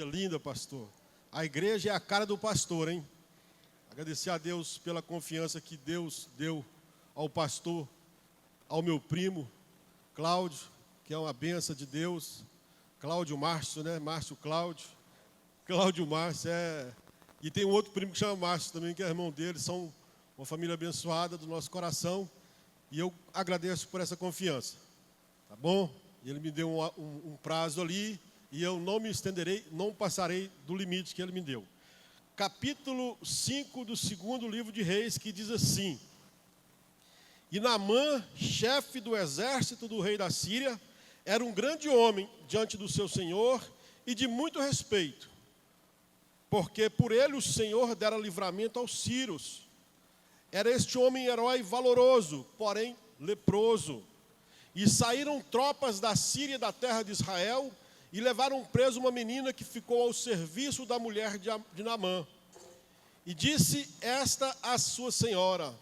Linda, pastor. A igreja é a cara do pastor, hein? Agradecer a Deus pela confiança que Deus deu ao pastor, ao meu primo, Cláudio, que é uma benção de Deus. Cláudio Márcio, né? Márcio Cláudio. Cláudio Márcio é... E tem um outro primo que chama Márcio também, que é irmão dele. São uma família abençoada do nosso coração. E eu agradeço por essa confiança. Tá bom? Ele me deu um prazo ali. E eu não me estenderei, não passarei do limite que ele me deu. Capítulo 5 do 2º livro de Reis, que diz assim: E Naamã, chefe do exército do rei da Síria, era um grande homem diante do seu senhor e de muito respeito, porque por ele o Senhor dera livramento aos sírios. Era este homem herói valoroso, porém leproso. E saíram tropas da Síria e da terra de Israel, e levaram preso uma menina que ficou ao serviço da mulher de Naamã. E disse esta à sua senhora: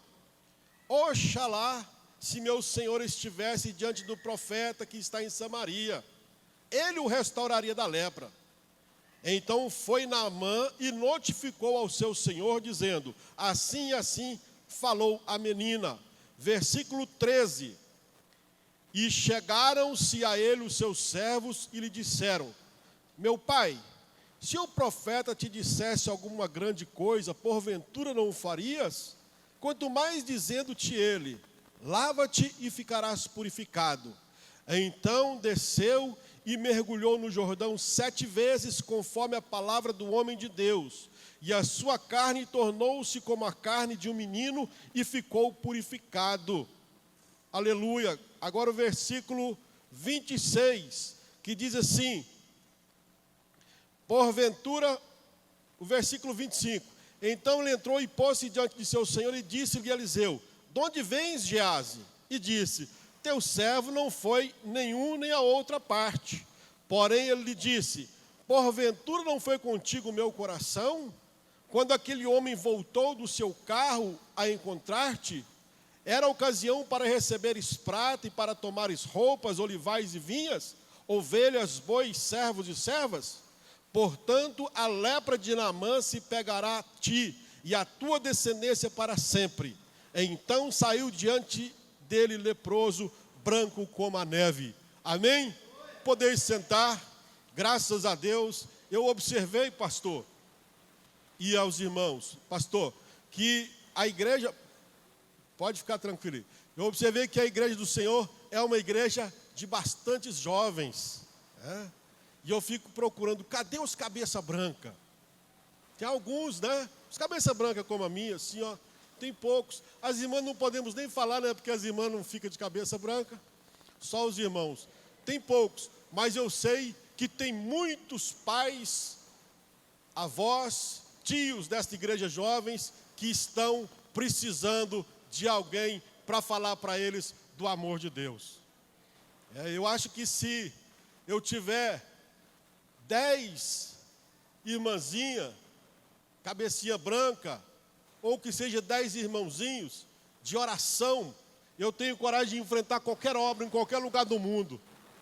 Oxalá, se meu senhor estivesse diante do profeta que está em Samaria, ele o restauraria da lepra. Então foi Naamã e notificou ao seu senhor, dizendo: assim e assim falou a menina. Versículo 13. E chegaram-se a ele os seus servos e lhe disseram: Meu pai, se o profeta te dissesse alguma grande coisa, porventura não o farias? Quanto mais dizendo-te ele: lava-te e ficarás purificado. Então desceu e mergulhou no Jordão 7 vezes, conforme a palavra do homem de Deus. E a sua carne tornou-se como a carne de um menino e ficou purificado. Aleluia. Agora o versículo 26, que diz assim, porventura, o versículo 25. Então ele entrou e pôs-se diante de seu senhor e disse-lhe Eliseu: de onde vens, Geazi? E disse: teu servo não foi nenhum nem a outra parte. Porém ele lhe disse: porventura não foi contigo o meu coração? Quando aquele homem voltou do seu carro a encontrar-te, era ocasião para receberes prata e para tomares roupas, olivais e vinhas, ovelhas, bois, servos e servas? Portanto, a lepra de Naamã se pegará a ti e a tua descendência para sempre. Então saiu diante dele leproso, branco como a neve. Amém? Podeis sentar, graças a Deus. Eu observei, pastor, e aos irmãos, pastor, que a igreja... Pode ficar tranquilo. Eu observei que a igreja do Senhor é uma igreja de bastantes jovens. E eu fico procurando, cadê os cabeça branca? Tem alguns, né? Os cabeça branca como a minha, assim, ó. Tem poucos. As irmãs não podemos nem falar, né? Porque as irmãs não ficam de cabeça branca. Só os irmãos. Tem poucos. Mas eu sei que tem muitos pais, avós, tios desta igreja jovens que estão precisando de alguém para falar para eles do amor de Deus. Eu acho que se eu tiver 10 irmãzinhas, cabecinha branca, ou que seja 10 irmãozinhos de oração, eu tenho coragem de enfrentar qualquer obra em qualquer lugar do mundo,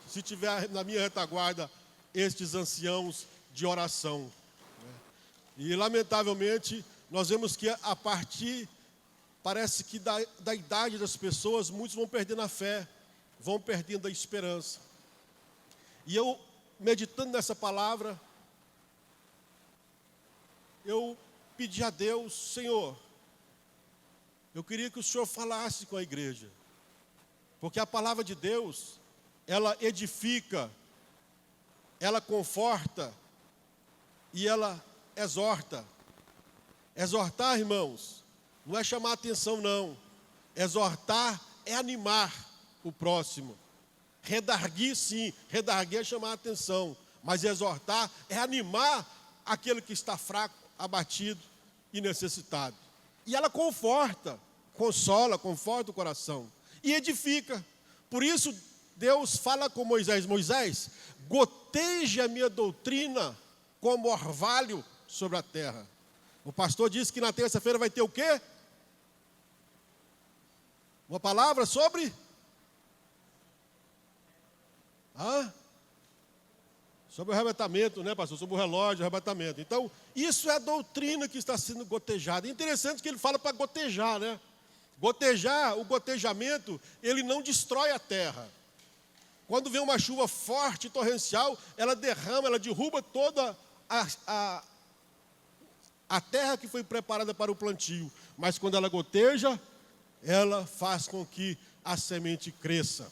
se tiver na minha retaguarda estes anciãos de oração. E lamentavelmente nós vemos que a partir, parece que da idade das pessoas, muitos vão perdendo a fé, vão perdendo a esperança. E eu, meditando nessa palavra, eu pedi a Deus: Senhor, eu queria que o Senhor falasse com a igreja, porque a palavra de Deus, ela edifica, ela conforta e ela exorta. Exortar, irmãos, não é chamar atenção, não. Exortar é animar o próximo. Redarguir, sim. Redarguir é chamar atenção. Mas exortar é animar aquele que está fraco, abatido e necessitado. E ela conforta, consola, conforta o coração. E edifica. Por isso, Deus fala com Moisés: Moisés, goteje a minha doutrina como orvalho sobre a terra. O pastor disse que na terça-feira vai ter o quê? Uma palavra sobre? Sobre o arrebatamento, né, pastor? Sobre o relógio, o arrebatamento. Então, isso é a doutrina que está sendo gotejada. É interessante que ele fala para gotejar, né? Gotejar, o gotejamento, ele não destrói a terra. Quando vem uma chuva forte, torrencial, ela derrama, ela derruba toda a terra que foi preparada para o plantio. Mas quando ela goteja, ela faz com que a semente cresça.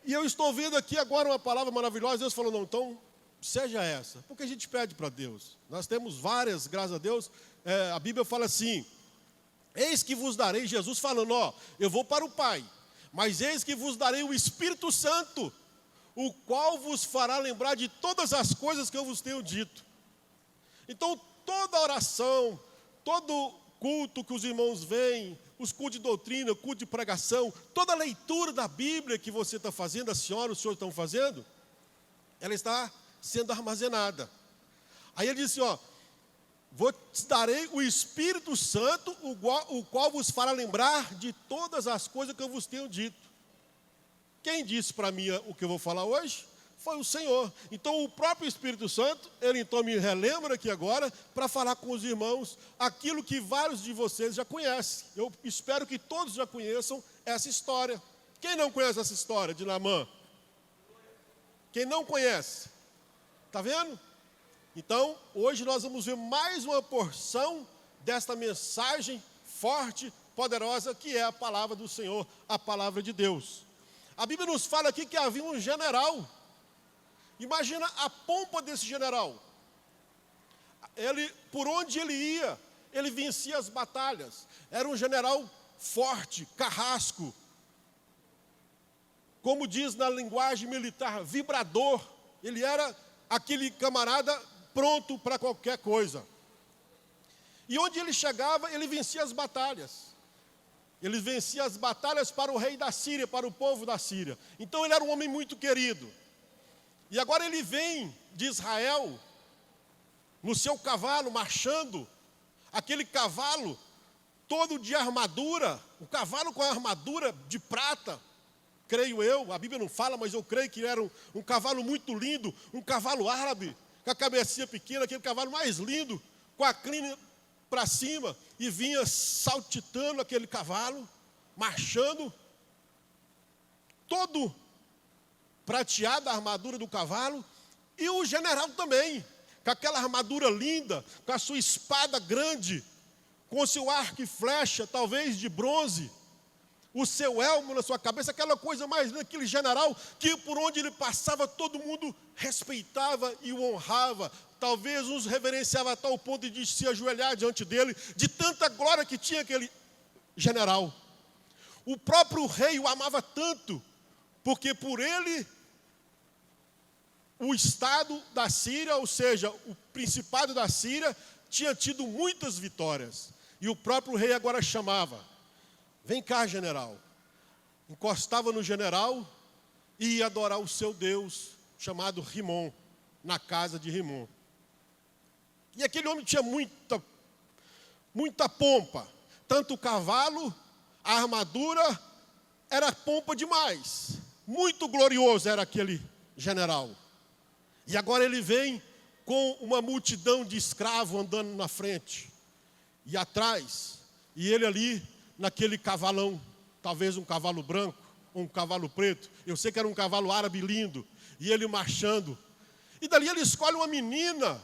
E eu estou vendo aqui agora uma palavra maravilhosa. Deus falou, não, então seja essa. Porque a gente pede para Deus. Nós temos várias, graças a Deus. A Bíblia fala assim, eis que vos darei, Jesus falando, ó, eu vou para o Pai, mas eis que vos darei o Espírito Santo, o qual vos fará lembrar de todas as coisas que eu vos tenho dito. Então, toda oração, todo culto que os irmãos vêm, os cultos de doutrina, culto de pregação, toda leitura da Bíblia que você está fazendo, a senhora, o senhor estão fazendo, ela está sendo armazenada. Aí ele disse, ó, te darei o Espírito Santo, o qual vos fará lembrar de todas as coisas que eu vos tenho dito. Quem disse para mim o que eu vou falar hoje? Foi o Senhor. Então o próprio Espírito Santo, ele então me relembra aqui agora, para falar com os irmãos, aquilo que vários de vocês já conhecem. Eu espero que todos já conheçam essa história. Quem não conhece essa história de Naamã? Quem não conhece? Está vendo? Então, hoje nós vamos ver mais uma porção desta mensagem forte, poderosa, que é a palavra do Senhor, a palavra de Deus. A Bíblia nos fala aqui que havia um general. Imagina a pompa desse general. Por onde ele ia, ele vencia as batalhas. Era um general forte, carrasco. Como diz na linguagem militar, vibrador. Ele era aquele camarada pronto para qualquer coisa. E onde ele chegava, ele vencia as batalhas. Ele vencia as batalhas para o rei da Síria, para o povo da Síria. Então ele era um homem muito querido. E agora ele vem de Israel, no seu cavalo, marchando, aquele cavalo todo de armadura, o cavalo com a armadura de prata, creio eu, a Bíblia não fala, mas eu creio que era um cavalo muito lindo, um cavalo árabe, com a cabecinha pequena, aquele cavalo mais lindo, com a crina para cima, e vinha saltitando aquele cavalo, marchando, todo prateado a armadura do cavalo, e o general também, com aquela armadura linda, com a sua espada grande, com o seu arco e flecha, talvez de bronze, o seu elmo na sua cabeça, aquela coisa mais linda, aquele general que por onde ele passava todo mundo respeitava e o honrava, talvez uns reverenciava a tal ponto de se ajoelhar diante dele, de tanta glória que tinha aquele general. O próprio rei o amava tanto, porque por ele, o estado da Síria, ou seja, o principado da Síria, tinha tido muitas vitórias. E o próprio rei agora chamava, vem cá, general. Encostava no general e ia adorar o seu Deus, chamado Rimon, na casa de Rimon. E aquele homem tinha muita pompa. Tanto o cavalo, a armadura, era pompa demais. Muito glorioso era aquele general. E agora ele vem com uma multidão de escravos andando na frente e atrás. E ele ali, naquele cavalão, talvez um cavalo branco, ou um cavalo preto. Eu sei que era um cavalo árabe lindo. E ele marchando. E dali ele escolhe uma menina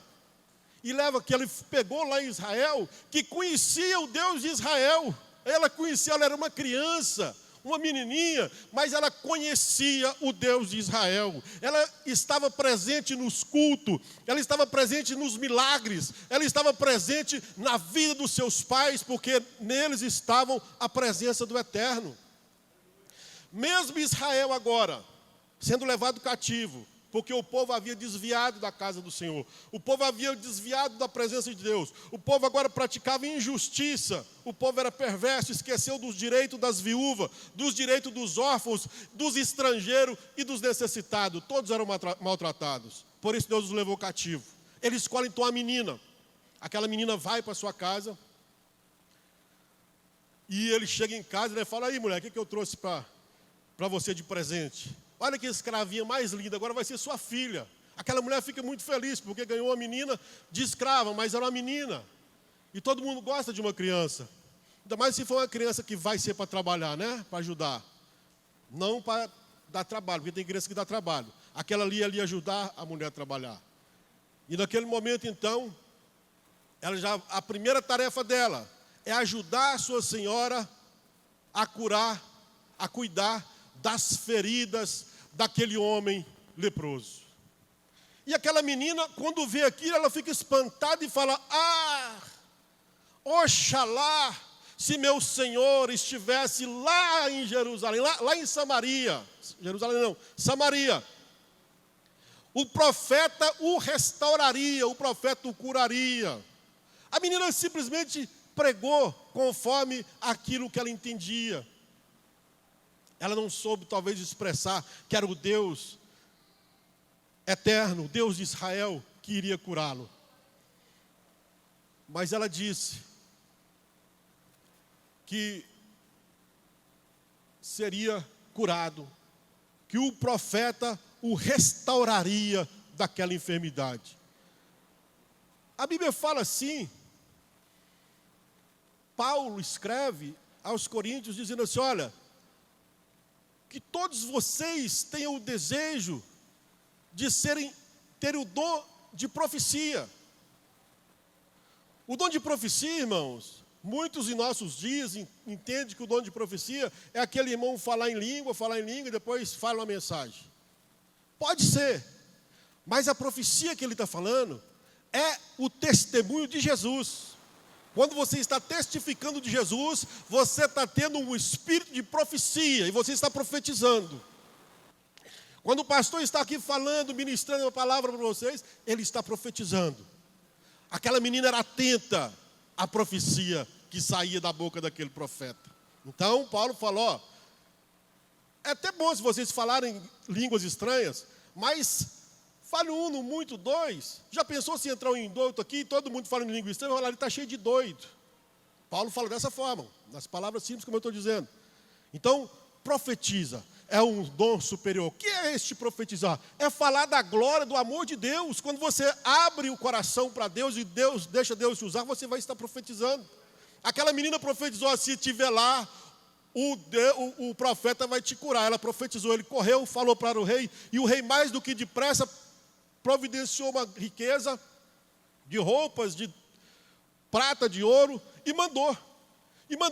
e leva, que ele pegou lá em Israel, que conhecia o Deus de Israel. Ela conhecia, ela era uma criança, uma menininha, mas ela conhecia o Deus de Israel. Ela estava presente nos cultos, ela estava presente nos milagres, ela estava presente na vida dos seus pais, porque neles estavam a presença do Eterno. Mesmo Israel agora, sendo levado cativo, porque o povo havia desviado da casa do Senhor, o povo havia desviado da presença de Deus, o povo agora praticava injustiça, o povo era perverso, esqueceu dos direitos das viúvas, dos direitos dos órfãos, dos estrangeiros e dos necessitados, todos eram maltratados, por isso Deus os levou cativo. Ele escolhe então a menina, aquela menina vai para sua casa, e ele chega em casa e fala, aí mulher, o que eu trouxe para você de presente? Olha que escravinha mais linda, agora vai ser sua filha. Aquela mulher fica muito feliz, porque ganhou uma menina de escrava, mas era uma menina. E todo mundo gosta de uma criança. Ainda mais se for uma criança que vai ser para trabalhar, né? Para ajudar. Não para dar trabalho, porque tem criança que dá trabalho. Aquela ali ia ajudar a mulher a trabalhar. E naquele momento, então, a primeira tarefa dela é ajudar a sua senhora a curar, a cuidar das feridas daquele homem leproso. E aquela menina, quando vê aquilo, ela fica espantada e fala: oxalá, se meu Senhor estivesse lá em Jerusalém, lá em Samaria. Jerusalém não, Samaria. O profeta o restauraria, o profeta o curaria. A menina simplesmente pregou conforme aquilo que ela entendia. Ela não soube talvez expressar que era o Deus eterno, o Deus de Israel, que iria curá-lo. Mas ela disse que seria curado, que o profeta o restauraria daquela enfermidade. A Bíblia fala assim, Paulo escreve aos Coríntios dizendo assim: olha, que todos vocês tenham o desejo de terem o dom de profecia. O dom de profecia, irmãos, muitos em nossos dias entendem que o dom de profecia é aquele irmão falar em língua e depois fala uma mensagem. Pode ser, mas a profecia que ele está falando é o testemunho de Jesus. Quando você está testificando de Jesus, você está tendo um espírito de profecia e você está profetizando. Quando o pastor está aqui falando, ministrando uma palavra para vocês, ele está profetizando. Aquela menina era atenta à profecia que saía da boca daquele profeta. Então, Paulo falou: é até bom se vocês falarem línguas estranhas, mas fale um, no muito dois. Já pensou se entrar um indouto aqui, todo mundo fala em língua estranha, vai falar, ele está cheio de doido. Paulo fala dessa forma, nas palavras simples como eu estou dizendo. Então, profetiza. É um dom superior. O que é este profetizar? É falar da glória, do amor de Deus. Quando você abre o coração para Deus e Deus deixa Deus te usar, você vai estar profetizando. Aquela menina profetizou assim: se estiver lá, o profeta vai te curar. Ela profetizou, ele correu, falou para o rei, e o rei mais do que depressa providenciou uma riqueza de roupas, de prata, de ouro, e mandou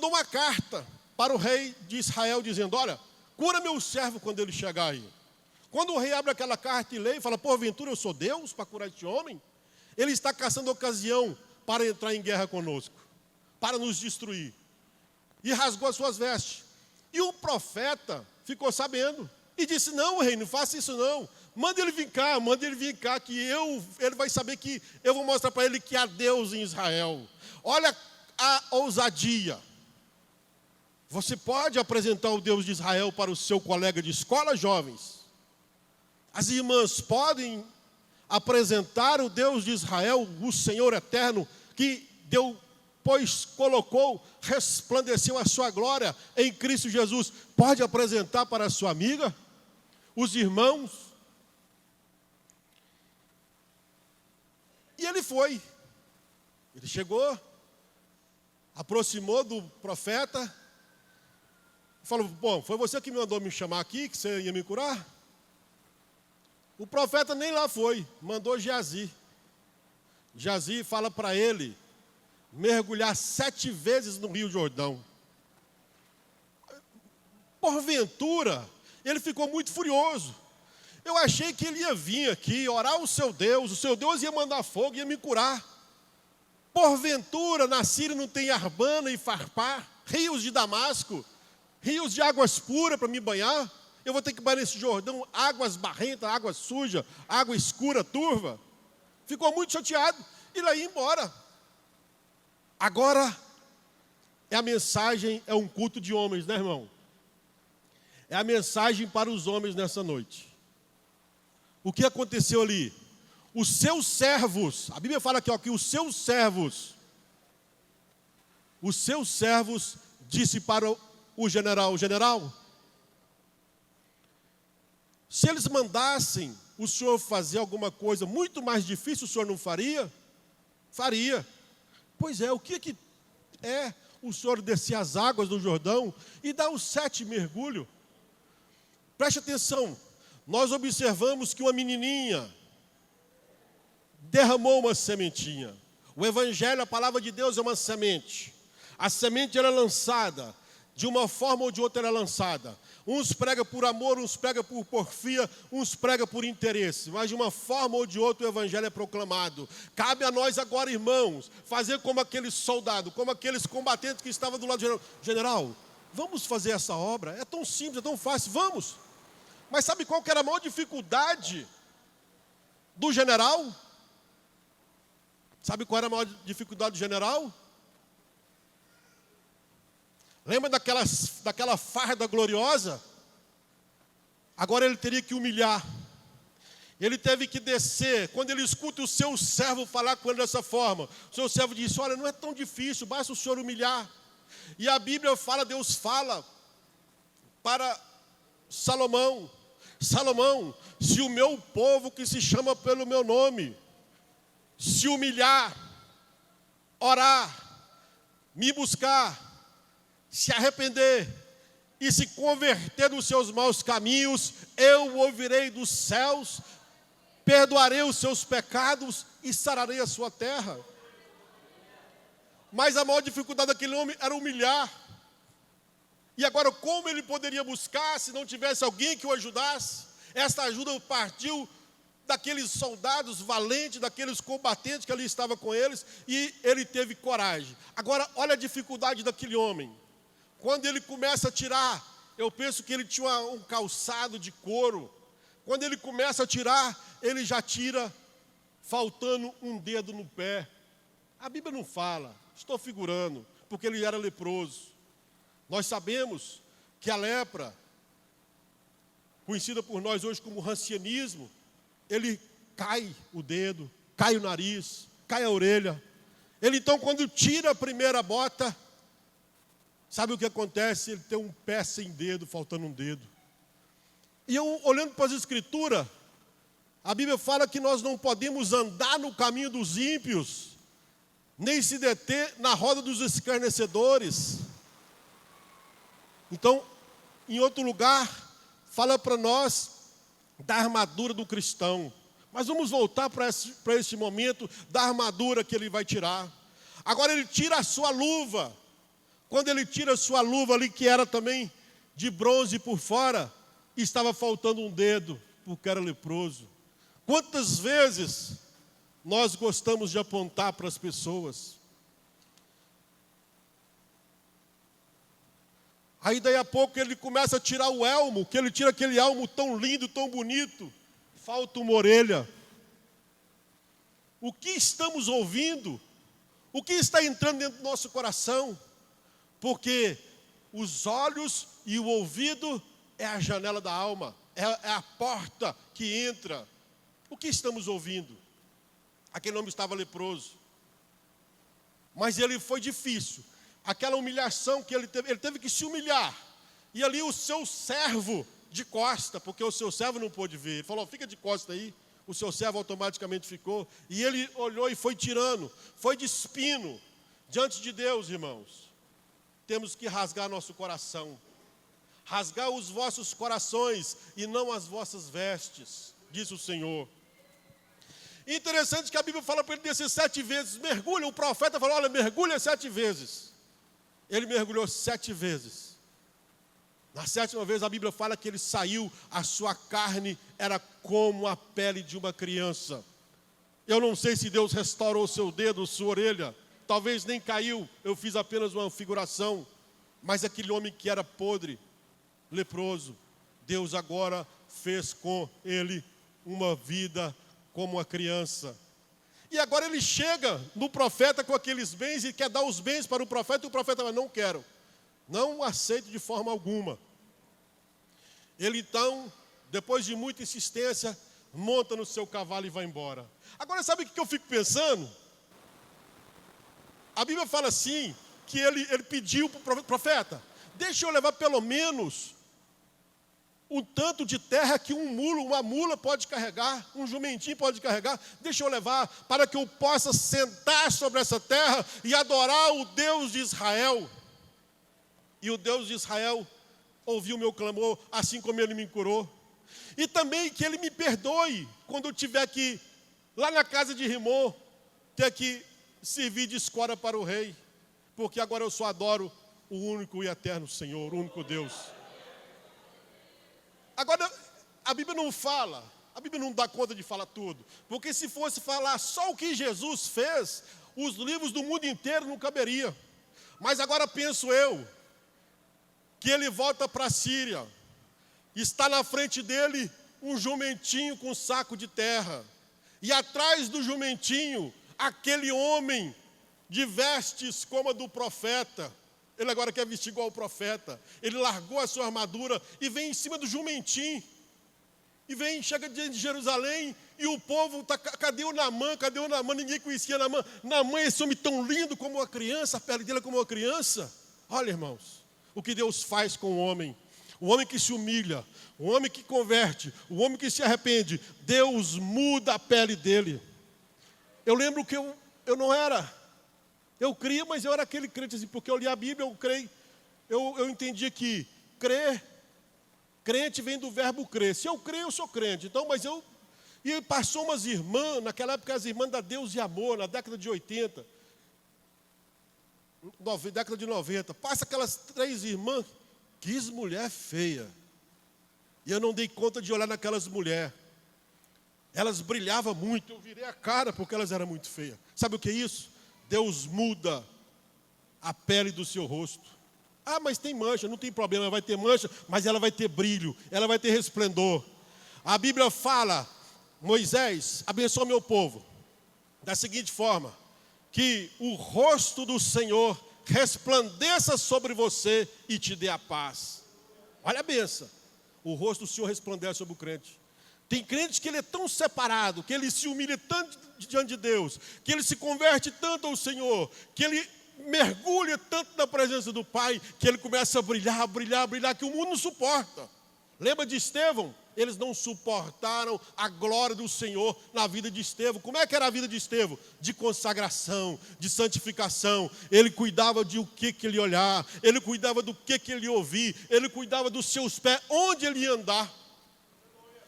uma carta para o rei de Israel, dizendo: olha, cura meu servo quando ele chegar aí. Quando o rei abre aquela carta e lê e fala: porventura eu sou Deus para curar este homem? Ele está caçando ocasião para entrar em guerra conosco, para nos destruir. E rasgou as suas vestes. E o profeta ficou sabendo e disse: não, rei, não faça isso não. Manda ele vir cá, que ele vai saber que eu vou mostrar para ele que há Deus em Israel. Olha a ousadia. Você pode apresentar o Deus de Israel para o seu colega de escola, jovens? As irmãs podem apresentar o Deus de Israel, o Senhor eterno, que colocou, resplandeceu a sua glória em Cristo Jesus. Pode apresentar para a sua amiga, os irmãos. E ele foi. Ele chegou, aproximou do profeta, falou: bom, foi você que me mandou me chamar aqui, que você ia me curar? O profeta nem lá foi, mandou Geazi. Geazi fala para ele mergulhar 7 vezes no Rio Jordão. Porventura, ele ficou muito furioso. Eu achei que ele ia vir aqui, orar o seu Deus ia mandar fogo, ia me curar. Porventura, na Síria não tem Arbana e Farpá, rios de Damasco, rios de águas puras para me banhar? Eu vou ter que banhar nesse Jordão, águas barrentas, água suja, água escura, turva. Ficou muito chateado e lá ia embora. Agora, a mensagem é um culto de homens, né, irmão? É a mensagem para os homens nessa noite. O que aconteceu ali? Os seus servos, a Bíblia fala aqui, ó, que os seus servos disse para o general, se eles mandassem o senhor fazer alguma coisa muito mais difícil, o senhor não faria? Faria. Pois é, o que é o senhor descer as águas do Jordão e dar os 7 mergulhos? Preste atenção, nós observamos que uma menininha derramou uma sementinha. O Evangelho, a palavra de Deus é uma semente. A semente era lançada, de uma forma ou de outra era lançada. Uns pregam por amor, uns pregam por porfia, uns pregam por interesse. Mas de uma forma ou de outra o Evangelho é proclamado. Cabe a nós agora, irmãos, fazer como aqueles soldados, como aqueles combatentes que estavam do lado do general. General, vamos fazer essa obra? É tão simples, é tão fácil, vamos. Mas sabe qual que era a maior dificuldade do general? Sabe qual era a maior dificuldade do general? Lembra daquela farda gloriosa? Agora ele teria que humilhar. Ele teve que descer. Quando ele escuta o seu servo falar com ele dessa forma, o seu servo disse: olha, não é tão difícil, basta o senhor humilhar. E a Bíblia fala, Deus fala para Salomão: Salomão, se o meu povo que se chama pelo meu nome se humilhar, orar, me buscar, se arrepender e se converter dos seus maus caminhos, eu o ouvirei dos céus, perdoarei os seus pecados e sararei a sua terra. Mas a maior dificuldade daquele homem era humilhar. E agora, como ele poderia buscar se não tivesse alguém que o ajudasse? Esta ajuda partiu daqueles soldados valentes, daqueles combatentes que ali estavam com eles, e ele teve coragem. Agora, olha a dificuldade daquele homem. Quando ele começa a tirar, eu penso que ele tinha um calçado de couro. Quando ele começa a tirar, ele já tira faltando um dedo no pé. A Bíblia não fala, estou figurando, porque ele era leproso. Nós sabemos que a lepra, conhecida por nós hoje como rancianismo, ele cai o dedo, cai o nariz, cai a orelha. Ele então, quando tira a primeira bota, sabe o que acontece? Ele tem um pé sem dedo, faltando um dedo. E eu, olhando para as Escrituras, a Bíblia fala que nós não podemos andar no caminho dos ímpios, nem se deter na roda dos escarnecedores. Então, em outro lugar, fala para nós da armadura do cristão. Mas vamos voltar para esse momento da armadura que ele vai tirar. Agora ele tira a sua luva. Quando ele tira a sua luva ali, que era também de bronze por fora, estava faltando um dedo, porque era leproso. Quantas vezes nós gostamos de apontar para as pessoas? Aí daí a pouco ele começa a tirar o elmo, que ele tira aquele elmo tão lindo, tão bonito, falta uma orelha. O que estamos ouvindo? O que está entrando dentro do nosso coração? Porque os olhos e o ouvido é a janela da alma, é a porta que entra. O que estamos ouvindo? Aquele homem estava leproso, mas ele foi difícil. Aquela humilhação que ele teve que se humilhar. E ali o seu servo de costa, porque o seu servo não pôde ver. Ele falou: fica de costa aí. O seu servo automaticamente ficou. E ele olhou e foi tirando, foi despindo. Diante de Deus, irmãos, temos que rasgar nosso coração. Rasgar os vossos corações e não as vossas vestes, diz o Senhor. Interessante que a Bíblia fala para ele descer 7 vezes. Mergulha, o profeta falou: olha, mergulha 7 vezes. Ele mergulhou 7 vezes. Na 7ª vez a Bíblia fala que ele saiu, a sua carne era como a pele de uma criança. Eu não sei se Deus restaurou o seu dedo, sua orelha. Talvez nem caiu, eu fiz apenas uma figuração. Mas aquele homem que era podre, leproso, Deus agora fez com ele uma vida como uma criança. E agora ele chega no profeta com aqueles bens e quer dar os bens para o profeta, e o profeta fala: não quero, não aceito de forma alguma. Ele então, depois de muita insistência, monta no seu cavalo e vai embora. Agora sabe o que eu fico pensando? A Bíblia fala assim, que ele pediu para o profeta: deixa eu levar pelo menos um tanto de terra que uma mula pode carregar, um jumentinho pode carregar, deixa eu levar, para que eu possa sentar sobre essa terra e adorar o Deus de Israel. E o Deus de Israel ouviu o meu clamor, assim como Ele me curou. E também que Ele me perdoe, quando eu tiver que, lá na casa de Rimon, ter que servir de escora para o rei, porque agora eu só adoro o único e eterno Senhor, o único Deus. Agora, a Bíblia não fala, a Bíblia não dá conta de falar tudo, porque se fosse falar só o que Jesus fez, os livros do mundo inteiro não caberia. Mas agora penso eu, que ele volta para a Síria, está na frente dele um jumentinho com um saco de terra, e atrás do jumentinho, aquele homem de vestes como a do profeta. Ele agora quer vestir igual o profeta. Ele largou a sua armadura e vem em cima do jumentim. E vem, chega diante de Jerusalém, e o povo está, cadê o Naamã? Cadê o Naamã? Ninguém conhecia Naamã. Naamã, esse homem tão lindo como uma criança, a pele dele é como uma criança. Olha, irmãos, o que Deus faz com o homem que se humilha, o homem que converte, o homem que se arrepende. Deus muda a pele dele. Eu lembro que eu não era... Eu cria, mas eu era aquele crente assim, porque eu li a Bíblia, eu creio, eu entendia que crente vem do verbo crer. Se eu creio, eu sou crente. Então, e passou umas irmãs, naquela época as irmãs da Deus e Amor, na década de 80, década de 90, passa aquelas 3 irmãs, que mulher feia. E eu não dei conta de olhar naquelas mulheres. Elas brilhavam muito, eu virei a cara porque elas eram muito feias. Sabe o que é isso? Deus muda a pele do seu rosto. Ah, mas tem mancha, não tem problema, ela vai ter mancha, mas ela vai ter brilho, ela vai ter resplendor. A Bíblia fala, Moisés, abençoa meu povo, da seguinte forma, que o rosto do Senhor resplandeça sobre você e te dê a paz. Olha a bênção, o rosto do Senhor resplandece sobre o crente. Tem crente que ele é tão separado, que ele se humilha tanto diante de Deus, que ele se converte tanto ao Senhor, que ele mergulha tanto na presença do Pai, que ele começa a brilhar, brilhar, brilhar, que o mundo não suporta. Lembra de Estevão? Eles não suportaram a glória do Senhor na vida de Estevão. Como é que era a vida de Estevão? De consagração, de santificação. Ele cuidava de o que ele olhar, ele cuidava do que ele ouvir, ele cuidava dos seus pés, onde ele ia andar.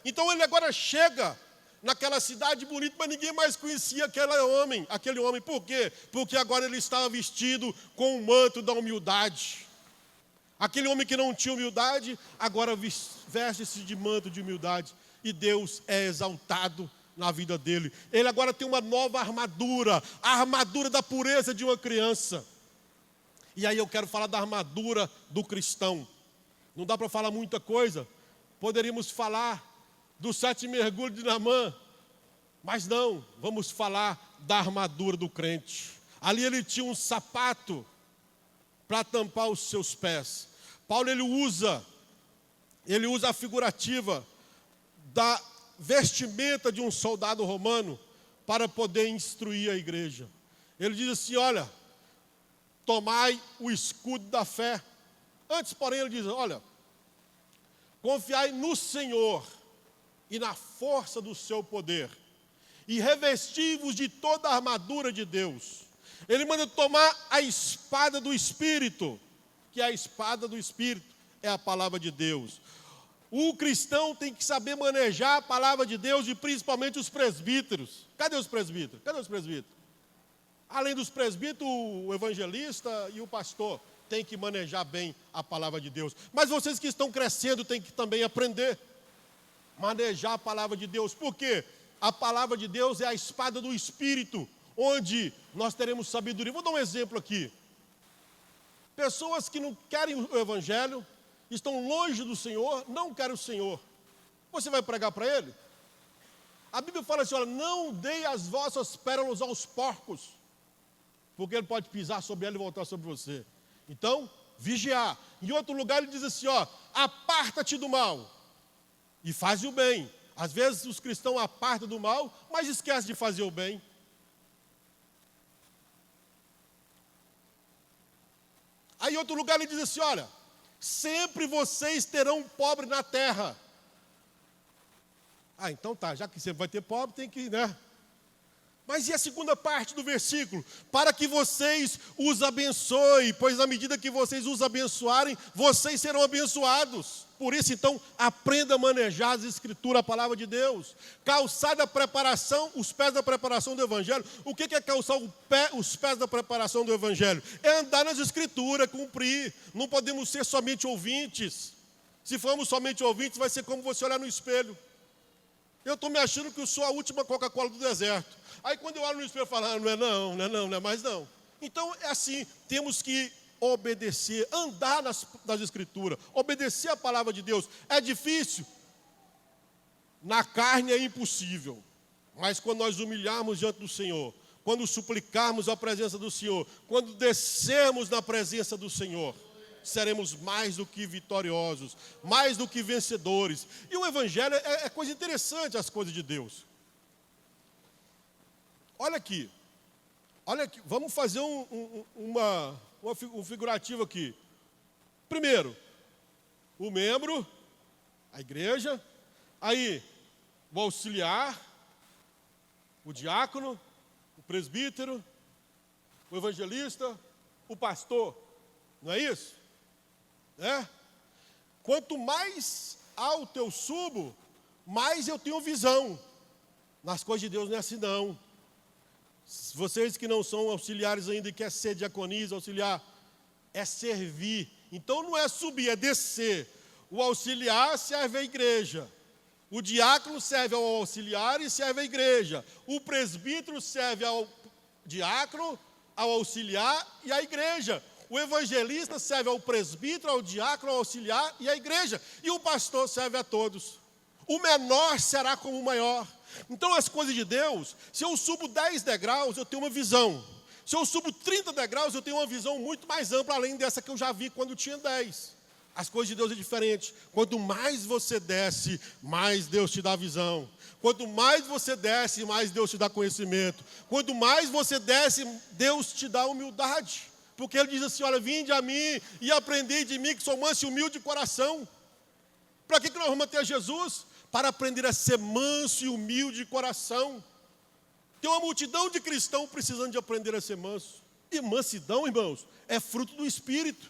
Então ele agora chega naquela cidade bonita, mas ninguém mais conhecia aquele homem. Por quê? Porque agora ele estava vestido com o manto da humildade. Aquele homem que não tinha humildade, agora veste-se de manto de humildade. E Deus é exaltado na vida dele. Ele agora tem uma nova armadura, a armadura da pureza de uma criança. E aí eu quero falar da armadura do cristão. Não dá para falar muita coisa. Poderíamos falar dos 7 mergulhos de Naamã, mas não, vamos falar da armadura do crente. Ali ele tinha um sapato para tampar os seus pés. Paulo ele usa a figurativa da vestimenta de um soldado romano para poder instruir a igreja. Ele diz assim, olha, tomai o escudo da fé. Antes, porém, ele diz, olha, confiai no Senhor e na força do seu poder, e revesti-vos de toda a armadura de Deus. Ele manda tomar a espada do Espírito, que é a espada do Espírito, é a palavra de Deus. O cristão tem que saber manejar a palavra de Deus, e principalmente os presbíteros. Cadê os presbíteros? Além dos presbíteros, o evangelista e o pastor tem que manejar bem a palavra de Deus. Mas vocês que estão crescendo têm que também aprender manejar a palavra de Deus. Por quê? A palavra de Deus é a espada do Espírito, onde nós teremos sabedoria. Vou dar um exemplo aqui. Pessoas que não querem o Evangelho, estão longe do Senhor, não querem o Senhor. Você vai pregar para ele? A Bíblia fala assim, olha, não dei as vossas pérolas aos porcos, porque ele pode pisar sobre ela e voltar sobre você. Então, vigiar. Em outro lugar ele diz assim, ó, aparta-te do mal e faz o bem. Às vezes os cristãos apartam do mal, mas esquecem de fazer o bem. Aí em outro lugar ele diz assim, olha, Sempre vocês terão pobre na terra. Então tá, já que sempre vai ter pobre, tem que, né? Mas e a segunda parte do versículo? Para que vocês os abençoem, pois na medida que vocês os abençoarem, vocês serão abençoados. Por isso, então, aprenda a manejar as escrituras, a palavra de Deus. Calçar da preparação, os pés da preparação do Evangelho. O que é calçar os pés da preparação do Evangelho? É andar nas escrituras, cumprir. Não podemos ser somente ouvintes. Se formos somente ouvintes, vai ser como você olhar no espelho. Eu estou me achando que eu sou a última Coca-Cola do deserto. Aí quando eu olho no espelho, eu falo, não é mais não. Então é assim, temos que obedecer, andar nas escrituras, obedecer a palavra de Deus. É difícil? Na carne é impossível. Mas quando nós humilharmos diante do Senhor, quando suplicarmos a presença do Senhor, quando descermos na presença do Senhor, seremos mais do que vitoriosos, mais do que vencedores. E o Evangelho é coisa interessante, as coisas de Deus. Olha aqui, vamos fazer um figurativo aqui. Primeiro, o membro, a igreja, aí o auxiliar, o diácono, o presbítero, o evangelista, o pastor, não é isso? Quanto mais alto eu subo, mais eu tenho visão. Nas coisas de Deus não é assim não. Vocês que não são auxiliares ainda e querem ser diaconisa, auxiliar, é servir. Então não é subir, é descer. O auxiliar serve à igreja. O diácono serve ao auxiliar e serve à igreja. O presbítero serve ao diácono, ao auxiliar e à igreja. O evangelista serve ao presbítero, ao diácono, ao auxiliar e à igreja. E o pastor serve a todos. O menor será como o maior. Então as coisas de Deus, se eu subo 10 degraus, eu tenho uma visão. Se eu subo 30 degraus, eu tenho uma visão muito mais ampla, além dessa que eu já vi quando tinha 10. As coisas de Deus é diferente. Quanto mais você desce, mais Deus te dá visão. Quanto mais você desce, mais Deus te dá conhecimento. Quanto mais você desce, Deus te dá humildade. Porque Ele diz assim, olha, vinde a mim e aprendei de mim, que sou manso e humilde de coração. Para que nós vamos ter Jesus? Para aprender a ser manso e humilde de coração. Tem uma multidão de cristãos precisando de aprender a ser manso. E mansidão, irmãos, é fruto do Espírito.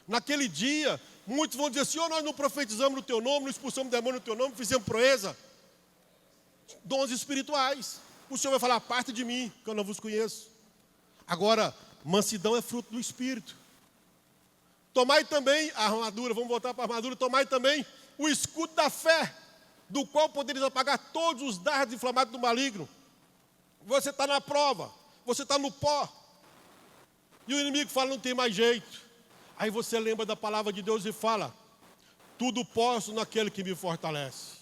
Naquele dia, muitos vão dizer assim, nós não profetizamos no teu nome, não expulsamos demônio no teu nome, fizemos proeza. Dons espirituais. O Senhor vai falar, parte de mim, que eu não vos conheço. Agora, mansidão é fruto do Espírito. Tomai também a armadura, vamos voltar para a armadura, tomai também o escudo da fé, do qual podereis apagar todos os dardos inflamados do maligno. Você está na prova, você está no pó, e o inimigo fala, não tem mais jeito. Aí você lembra da palavra de Deus e fala, tudo posso naquele que me fortalece.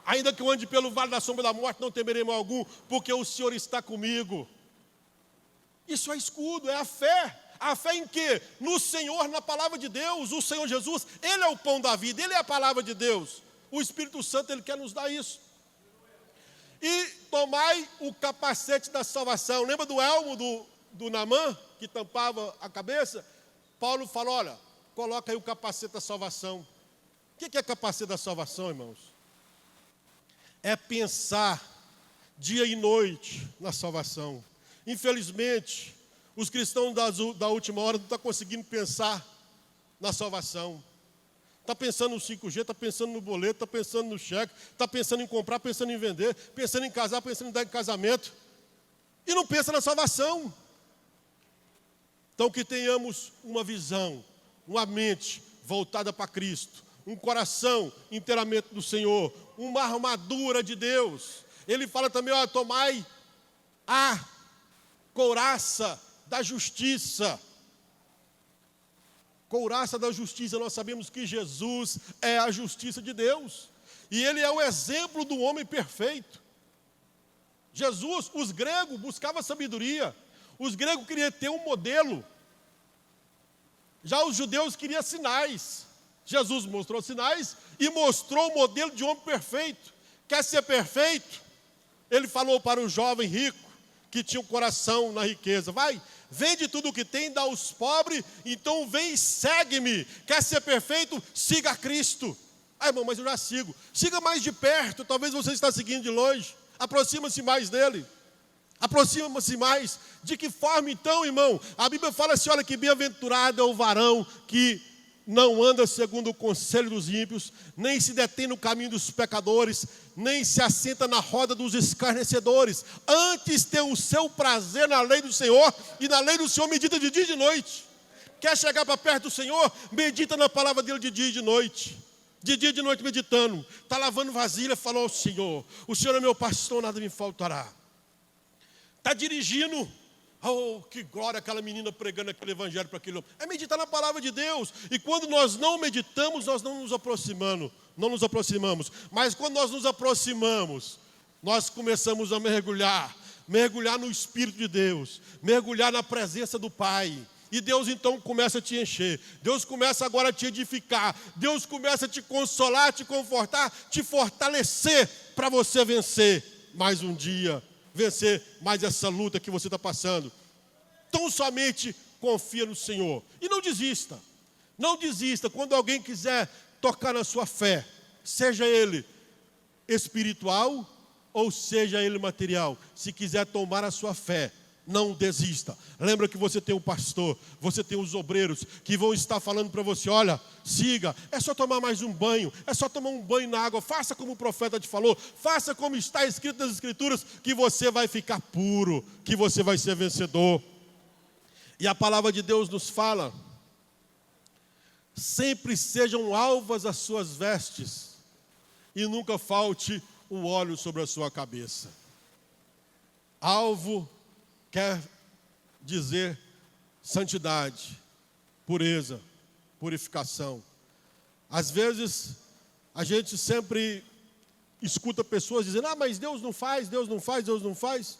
Ainda que eu ande pelo vale da sombra da morte, não temerei mal algum, porque o Senhor está comigo. Isso é escudo, é a fé. A fé em quê? No Senhor, na palavra de Deus. O Senhor Jesus, Ele é o pão da vida, Ele é a palavra de Deus. O Espírito Santo, Ele quer nos dar isso. E tomai o capacete da salvação. Lembra do elmo do Naamã, que tampava a cabeça? Paulo falou, olha, coloca aí o capacete da salvação. O que é capacete da salvação, irmãos? É pensar dia e noite na salvação. Infelizmente, os cristãos da última hora não estão conseguindo pensar na salvação. Está pensando no 5G, está pensando no boleto, está pensando no cheque, está pensando em comprar, pensando em vender, pensando em casar, pensando em dar em casamento. E não pensa na salvação. Então que tenhamos uma visão, uma mente voltada para Cristo, um coração inteiramente do Senhor, uma armadura de Deus. Ele fala também, tomai a couraça da justiça. Couraça da justiça, nós sabemos que Jesus é a justiça de Deus. E Ele é o exemplo do homem perfeito. Jesus, os gregos buscavam sabedoria. Os gregos queriam ter um modelo. Já os judeus queriam sinais. Jesus mostrou sinais e mostrou o modelo de homem perfeito. Quer ser perfeito? Ele falou para o jovem rico que tinham coração na riqueza. Vai, vende tudo o que tem, dá aos pobres, então vem e segue-me. Quer ser perfeito? Siga a Cristo. Ah, irmão, mas eu já sigo. Siga mais de perto, talvez você está seguindo de longe. Aproxima-se mais dele. Aproxima-se mais. De que forma então, irmão? A Bíblia fala assim, olha, que bem-aventurado é o varão que não anda segundo o conselho dos ímpios, nem se detém no caminho dos pecadores, nem se assenta na roda dos escarnecedores. Antes tem o seu prazer na lei do Senhor, e na lei do Senhor medita de dia e de noite. Quer chegar para perto do Senhor? Medita na palavra dele de dia e de noite. De dia e de noite meditando. Está lavando vasilha, falou ao Senhor. O Senhor é meu pastor, nada me faltará. Está dirigindo. Oh, que glória, aquela menina pregando aquele evangelho para aquele homem. É meditar na palavra de Deus. E quando nós não meditamos, nós não nos aproximamos. Mas quando nós nos aproximamos, nós começamos a mergulhar no Espírito de Deus, mergulhar na presença do Pai. E Deus então começa a te encher. Deus começa agora a te edificar. Deus começa a te consolar, te confortar, te fortalecer para você vencer mais um dia. Vencer mais essa luta que você está passando. Tão somente confia no Senhor. E não desista. Não desista. Quando alguém quiser tocar na sua fé, seja ele espiritual ou seja ele material, se quiser tomar a sua fé, não desista. Lembra que você tem um pastor, você tem os obreiros que vão estar falando para você, olha, siga, é só tomar mais um banho, é só tomar um banho na água, faça como o profeta te falou, faça como está escrito nas Escrituras, que você vai ficar puro, que você vai ser vencedor. E a palavra de Deus nos fala, sempre sejam alvas as suas vestes, e nunca falte o óleo sobre a sua cabeça. Alvo quer dizer santidade, pureza, purificação. Às vezes, a gente sempre escuta pessoas dizendo, mas Deus não faz, Deus não faz, Deus não faz.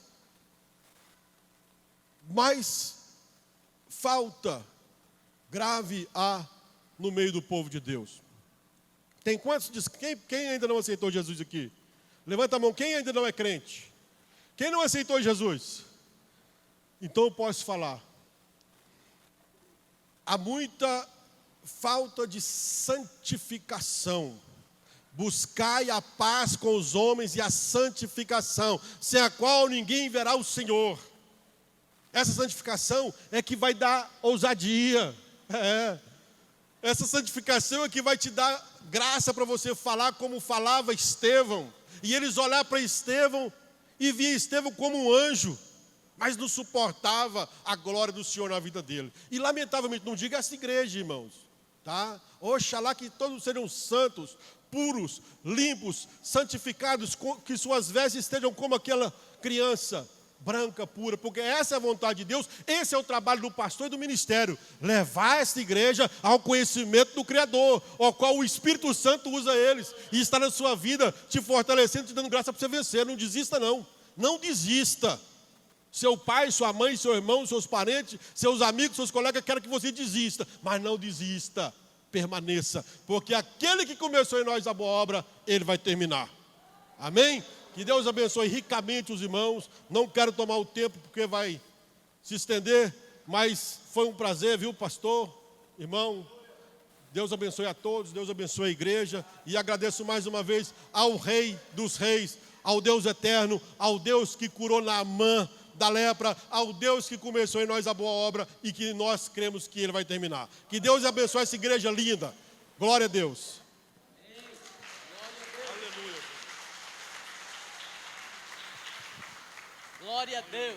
Mas falta grave há no meio do povo de Deus. Tem quantos? Quem ainda não aceitou Jesus aqui? Levanta a mão, quem ainda não é crente? Quem não aceitou Jesus? Então eu posso falar. Há muita falta de santificação. Buscai a paz com os homens e a santificação, sem a qual ninguém verá o Senhor. Essa santificação é que vai dar ousadia. Essa santificação é que vai te dar graça para você falar como falava Estevão. E eles olharam para Estevão e via Estevão como um anjo, mas não suportava a glória do Senhor na vida dele. E lamentavelmente, não diga essa igreja, irmãos, tá? Oxalá que todos sejam santos, puros, limpos, santificados, que suas vestes estejam como aquela criança branca, pura, porque essa é a vontade de Deus, esse é o trabalho do pastor e do ministério, levar essa igreja ao conhecimento do Criador, ao qual o Espírito Santo usa eles, e está na sua vida, te fortalecendo, te dando graça para você vencer. Não desista não desista. Seu pai, sua mãe, seu irmão, seus parentes, seus amigos, seus colegas querem que você desista, mas não desista, permaneça, porque aquele que começou em nós a boa obra, ele vai terminar. Amém? Que Deus abençoe ricamente os irmãos. Não quero tomar o tempo porque vai se estender, mas foi um prazer, viu, pastor, irmão? Deus abençoe a todos, Deus abençoe a igreja, e agradeço mais uma vez ao Rei dos Reis, ao Deus eterno, ao Deus que curou Naamã da lepra, ao Deus que começou em nós a boa obra e que nós cremos que Ele vai terminar. Que Deus abençoe essa igreja linda. Glória a Deus. Glória a Deus.